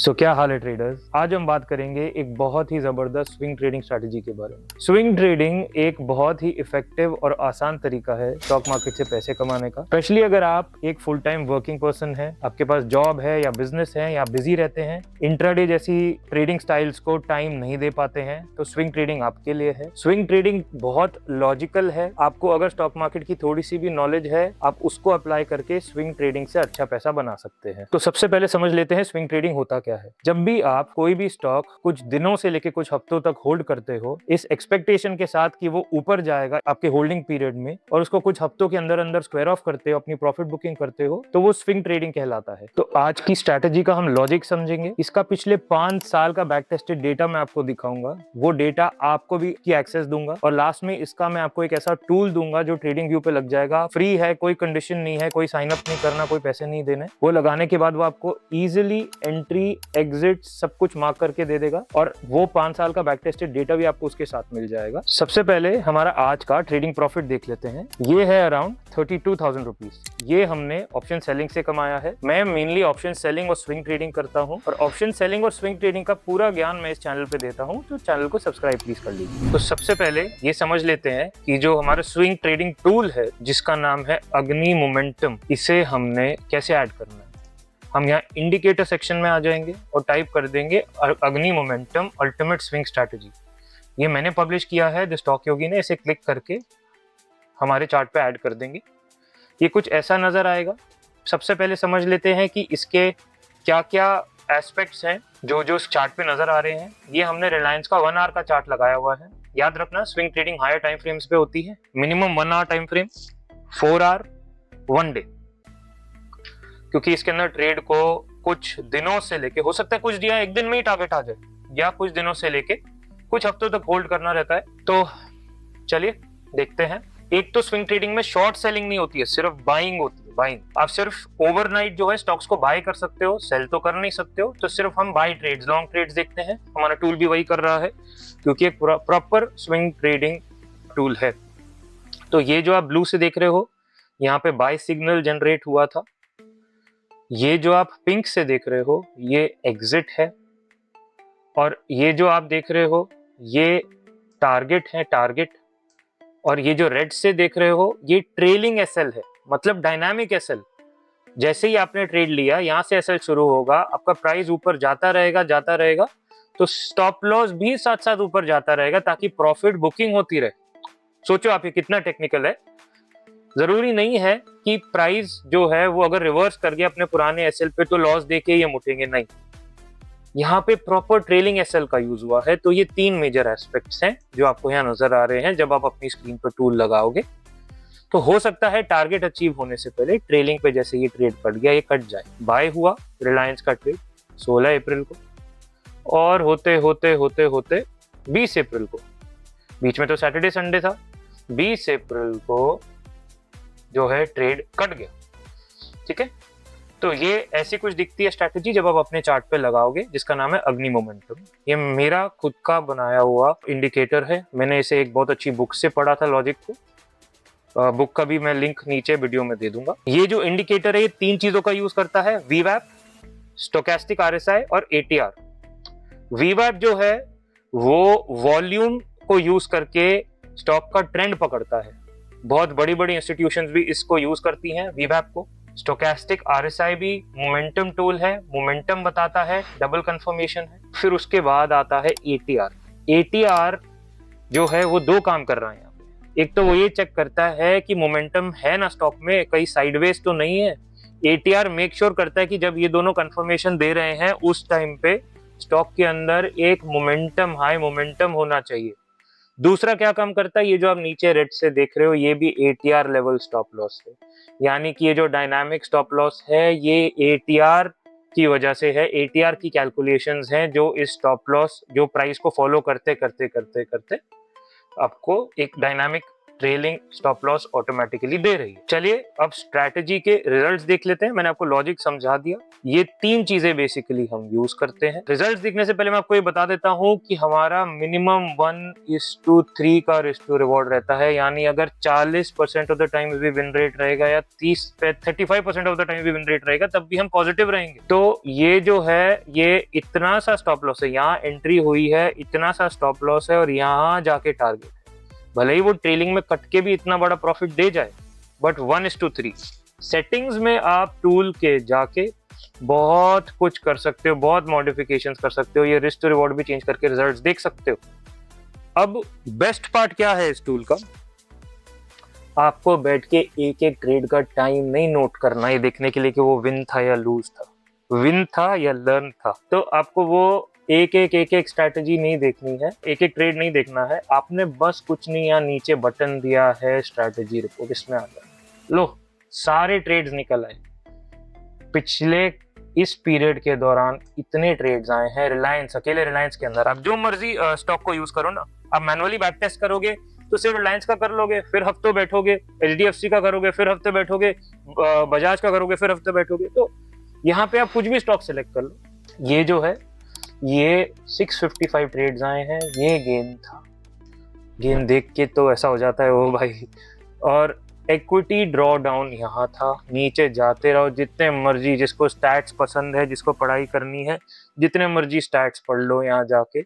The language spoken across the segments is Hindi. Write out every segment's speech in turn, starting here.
क्या हाल है ट्रेडर्स। आज हम बात करेंगे एक बहुत ही जबरदस्त स्विंग ट्रेडिंग स्ट्रैटेजी के बारे में। स्विंग ट्रेडिंग एक बहुत ही इफेक्टिव और आसान तरीका है स्टॉक मार्केट से पैसे कमाने का। स्पेशली अगर आप एक फुल टाइम वर्किंग पर्सन है, आपके पास जॉब है या बिजनेस है या बिजी रहते हैं, इंट्राडे जैसी ट्रेडिंग स्टाइल्स को टाइम नहीं दे पाते हैं, तो स्विंग ट्रेडिंग आपके लिए है। स्विंग ट्रेडिंग बहुत लॉजिकल है। आपको अगर स्टॉक मार्केट की थोड़ी सी भी नॉलेज है, आप उसको अप्लाई करके स्विंग ट्रेडिंग से अच्छा पैसा बना सकते हैं। तो सबसे पहले समझ लेते हैं स्विंग ट्रेडिंग होता क्या है। जब भी आप कोई भी स्टॉक कुछ दिनों से लेकर कुछ हफ्तों तक होल्ड करते हो, इस एक्सपेक्टेशन के साथ कि वो ऊपर जाएगा आपके होल्डिंग पीरियड में, और उसको कुछ हफ्तों के अंदर अंदर स्क्वायर ऑफ करते हो, अपनी प्रॉफिट बुकिंग करते हो, तो वो स्विंग ट्रेडिंग कहलाता है। तो आज की स्ट्रैटेजी का हम लॉजिक समझेंगे। इसका पिछले 5 साल का बैक टेस्टेड डेटा मैं आपको दिखाऊंगा। वो डेटा आपको भी की एक्सेस दूंगा, और लास्ट में इसका मैं आपको एक ऐसा टूल दूंगा जो ट्रेडिंग व्यू पे लग जाएगा। फ्री है, कोई कंडीशन नहीं है, कोई साइन अप नहीं करना, कोई पैसे नहीं देने। वो लगाने के बाद वो आपको इजिली एंट्री एग्जिट सब कुछ मार्क करके दे देगा, और वो 5 साल का बैक टेस्टेड डेटा भी आपको उसके साथ मिल जाएगा। सबसे पहले हमारा आज का ट्रेडिंग प्रॉफिट देख लेते हैं। ये है अराउंड 32,000 रुपीज। ये हमने ऑप्शन सेलिंग से कमाया है। मैं मेनली ऑप्शन सेलिंग और स्विंग ट्रेडिंग करता हूँ, और ऑप्शन सेलिंग और स्विंग ट्रेडिंग का पूरा ज्ञान मैं इस चैनल पे देता हूँ, तो चैनल को सब्सक्राइब प्लीज कर लीजिए। तो सबसे पहले ये समझ लेते हैं कि जो हमारा स्विंग ट्रेडिंग टूल है, जिसका नाम है अग्नि मोमेंटम, इसे हमने कैसे ऐड करना है। हम यहाँ इंडिकेटर सेक्शन में आ जाएंगे और टाइप कर देंगे अग्नि मोमेंटम अल्टीमेट स्विंग स्ट्रैटेजी। ये मैंने पब्लिश किया है द स्टॉक योगी ने। इसे क्लिक करके हमारे चार्ट पे ऐड कर देंगे। ये कुछ ऐसा नजर आएगा। सबसे पहले समझ लेते हैं कि इसके क्या क्या एस्पेक्ट्स हैं जो जो इस चार्ट पे नजर आ रहे हैं। ये हमने रिलायंस का 1 आवर का चार्ट लगाया हुआ है। याद रखना, swing trading higher time frames पे होती है। Minimum 1 hour time frame, 4 hour, 1 day, क्योंकि इसके अंदर ट्रेड को कुछ दिनों से लेके, हो सकता है कुछ दिया एक दिन में ही टारगेट आ जाए, या कुछ दिनों से लेके कुछ हफ्तों तक होल्ड करना रहता है। तो चलिए देखते हैं। एक तो स्विंग ट्रेडिंग में शॉर्ट सेलिंग नहीं होती है, सिर्फ बाइंग होती है। बाइंग, आप सिर्फ ओवरनाइट जो है स्टॉक्स को बाय कर सकते हो, सेल तो कर नहीं सकते हो। तो सिर्फ हम बाय ट्रेड्स, लॉन्ग ट्रेड्स देखते हैं। हमारा टूल भी वही कर रहा है, क्योंकि एक प्रॉपर स्विंग ट्रेडिंग टूल है। तो ये जो आप ब्लू से देख रहे हो, यहाँ पे बाय सिग्नल जनरेट हुआ था। ये जो आप पिंक से देख रहे हो, ये एग्जिट है, और ये जो आप देख रहे हो, ये टारगेट है, टारगेट। और ये जो रेड से देख रहे हो, ये ट्रेलिंग एसएल है, मतलब डायनामिक एसएल। जैसे ही आपने ट्रेड लिया, यहाँ से एसएल शुरू होगा, आपका प्राइस ऊपर जाता रहेगा, जाता रहेगा, तो स्टॉप लॉस भी साथ साथ ऊपर जाता रहेगा, ताकि प्रॉफिट बुकिंग होती रहे। सोचो आप, ये कितना टेक्निकल है। जरूरी नहीं है कि प्राइस जो है वो अगर रिवर्स कर गया अपने पुराने एसएल पे तो लॉस देके ये मुटेंगे, नहीं। यहाँ पे प्रॉपर ट्रेलिंग एसएल का यूज हुआ है। तो ये 3 मेजर एस्पेक्ट्स हैं जो आपको यहाँ नजर आ रहे हैं। जब आप अपनी स्क्रीन पर टूल लगाओगे, तो हो सकता है टारगेट अचीव होने से पहले ट्रेलिंग पे जैसे ये ट्रेड पड़ गया, ये कट जाए। बाय हुआ रिलायंस का ट्रेड 16 अप्रैल को, और होते होते होते होते 20 अप्रैल को, बीच में तो सैटरडे संडे था, 20 अप्रैल को जो है ट्रेड कट गया। ठीक है, तो ये ऐसी कुछ दिखती है स्ट्रैटेजी जब आप अपने चार्ट पे लगाओगे, जिसका नाम है अग्नि मोमेंटम। ये मेरा खुद का बनाया हुआ इंडिकेटर है। मैंने इसे एक बहुत अच्छी बुक से पढ़ा था, लॉजिक को। बुक का भी मैं लिंक नीचे वीडियो में दे दूंगा। ये जो इंडिकेटर है, ये 3 चीजों का यूज करता है: वीवैप, स्टोकेस्टिक आरएसआई और एटीआर। वीवैप जो है वो वॉल्यूम को यूज करके स्टॉक का ट्रेंड पकड़ता है। बहुत बड़ी बड़ी इंस्टीट्यूशंस भी इसको यूज करती हैं, वीवैप को। स्टोकेस्टिक आरएसआई भी मोमेंटम टूल है, मोमेंटम बताता है, डबल कंफर्मेशन है। फिर उसके बाद आता है एटीआर। एटीआर जो है वो 2 काम कर रहा है यहाँ पे। एक तो वो ये चेक करता है कि मोमेंटम है ना स्टॉक में, कहीं साइडवेज तो नहीं है। एटीआर मेक श्योर करता है कि जब ये दोनों कंफर्मेशन दे रहे हैं, उस टाइम पे स्टॉक के अंदर एक मोमेंटम, हाई मोमेंटम होना चाहिए। दूसरा क्या काम करता है, ये जो आप नीचे रेड से देख रहे हो, ये भी एटीआर लेवल स्टॉप लॉस है। यानी कि ये जो डायनामिक स्टॉप लॉस है, ये एटीआर की वजह से है। एटीआर की कैलकुलेशंस हैं जो इस स्टॉप लॉस, जो प्राइस को फॉलो करते करते करते करते आपको एक dynamic trailing stop loss automatically they रही है। चलिए अब स्ट्रैटेजी के रिजल्ट्स देख लेते हैं। मैंने आपको लॉजिक समझा दिया। ये 3 चीजें बेसिकली हम यूज करते हैं। रिजल्ट्स देखने से पहले मैं आपको ये बता देता हूँ कि हमारा मिनिमम 1:3 का रिस्क टू रिवॉर्ड रहता है, यानी अगर 40% ऑफ द टाइम भी विन रेट रहेगा या 35% ऑफ द टाइम भी विन रेट रहेगा तब भी हम पॉजिटिव रहेंगे। तो ये जो है ये इतना सा स्टॉप लॉस है, यहाँ एंट्री हुई है, इतना सा स्टॉप लॉस है और यहाँ जाके टारगेट है। भले ही वो ट्रेलिंग में कट के भी इतना बड़ा प्रॉफिट दे जाए, बट 1:3 सेटिंग्स में आप टूल के जाके बहुत कुछ कर सकते हो, बहुत मॉडिफिकेशंस कर सकते हो, ये रिस्क टू रिवॉर्ड भी चेंज करके रिजल्ट्स देख सकते हो। अब बेस्ट पार्ट क्या है इस टूल का, आपको बैठ के एक एक ट्रेड का टाइम नहीं नोट करना है देखने के लिए कि वो विन था या लूज था, विन था या लर्न था। तो आपको वो एक एक स्ट्रैटेजी नहीं देखनी है, एक एक ट्रेड नहीं देखना है, आपने बस कुछ नहीं, यहाँ नीचे बटन दिया है स्ट्रैटेजी रिपोर्ट, इसमें आ गया, लो सारे ट्रेड्स निकल आए। पिछले इस पीरियड के दौरान इतने ट्रेड्स आए हैं रिलायंस, अकेले रिलायंस के अंदर। आप जो मर्जी स्टॉक को यूज करो ना, आप मैनुअली बैक टेस्ट करोगे तो सिर्फ रिलायंस का कर लोगे, फिर हफ्तों बैठोगे, HDFC का करोगे, फिर हफ्ते बैठोगे, बजाज का करोगे, फिर हफ्ते बैठोगे। तो यहाँ पे आप कुछ भी स्टॉक सेलेक्ट कर लो। ये जो है ये 655 ट्रेड्स आए हैं, ये गेन था, गेन देख के तो ऐसा हो जाता है ओ भाई। और इक्विटी ड्रॉ डाउन यहाँ था, नीचे जाते रहो जितने मर्जी, जिसको स्टैट्स पसंद है, जिसको पढ़ाई करनी है, जितने मर्जी स्टैट्स पढ़ लो, यहाँ जाके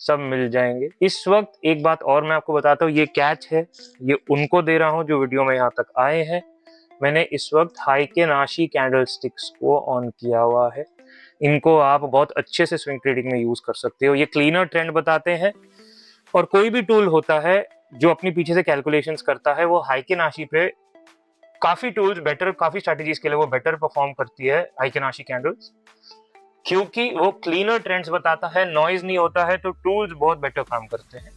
सब मिल जाएंगे। इस वक्त एक बात और मैं आपको बताता हूँ, ये कैच है, ये उनको दे रहा हूँ जो वीडियो में यहाँ तक आए हैं। मैंने इस वक्त हाइकेन आशी कैंडल स्टिक्स को ऑन किया हुआ है, इनको आप बहुत अच्छे से स्विंग ट्रेडिंग में यूज कर सकते हो। ये क्लीनर ट्रेंड बताते हैं, और कोई भी टूल होता है जो अपनी पीछे से कैलकुलेशंस करता है, वो हाइकेन आशी पे काफी टूल्स बेटर, काफी स्ट्रेटजीज के लिए वो बेटर परफॉर्म करती है हाइकेन आशी कैंडल्स, क्योंकि वो क्लीनर ट्रेंड्स बताता है, नॉइज नहीं होता है, तो टूल्स बहुत बेटर काम करते हैं।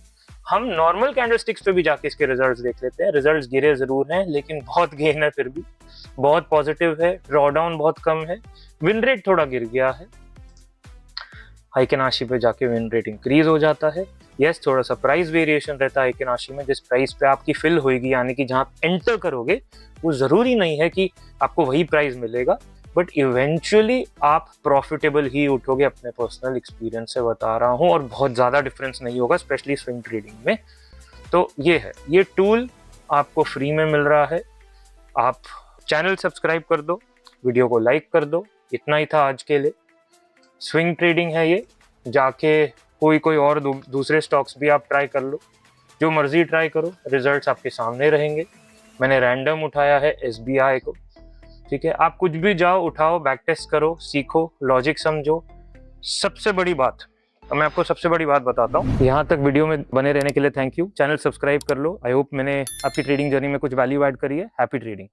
हम नॉर्मल कैंडलस्टिक्स पे भी जाके इसके रिजल्ट्स देख लेते हैं। रिजल्ट्स गिरे जरूर हैं, लेकिन बहुत गेन है, फिर भी बहुत पॉजिटिव है, ड्रॉ डाउन बहुत कम है, विन रेट थोड़ा गिर गया है। हाइकेन आशी पे जाके विन रेट इंक्रीज हो जाता है। यस, थोड़ा सा प्राइस वेरिएशन रहता है हाइकेन आशी में, जिस प्राइस पे आपकी फिल होगी, यानी कि जहां एंटर करोगे वो जरूरी नहीं है कि आपको वही प्राइस मिलेगा, बट इवेंचुअली आप प्रॉफिटेबल ही उठोगे, अपने पर्सनल एक्सपीरियंस से बता रहा हूँ, और बहुत ज़्यादा डिफरेंस नहीं होगा, स्पेशली स्विंग ट्रेडिंग में। तो ये है, ये टूल आपको फ्री में मिल रहा है। आप चैनल सब्सक्राइब कर दो, वीडियो को लाइक कर दो, इतना ही था आज के लिए। स्विंग ट्रेडिंग है ये, जाके कोई और दूसरे स्टॉक्स भी आप ट्राई कर लो, जो मर्जी ट्राई करो, रिजल्ट्स आपके सामने रहेंगे। मैंने रैंडम उठाया है SBI को, ठीक है, आप कुछ भी जाओ उठाओ, बैक टेस्ट करो, सीखो, लॉजिक समझो। सबसे बड़ी बात, मैं आपको सबसे बड़ी बात बताता हूँ, यहाँ तक वीडियो में बने रहने के लिए थैंक यू। चैनल सब्सक्राइब कर लो। आई होप मैंने आपकी ट्रेडिंग जर्नी में कुछ वैल्यू ऐड करी है। Happy trading.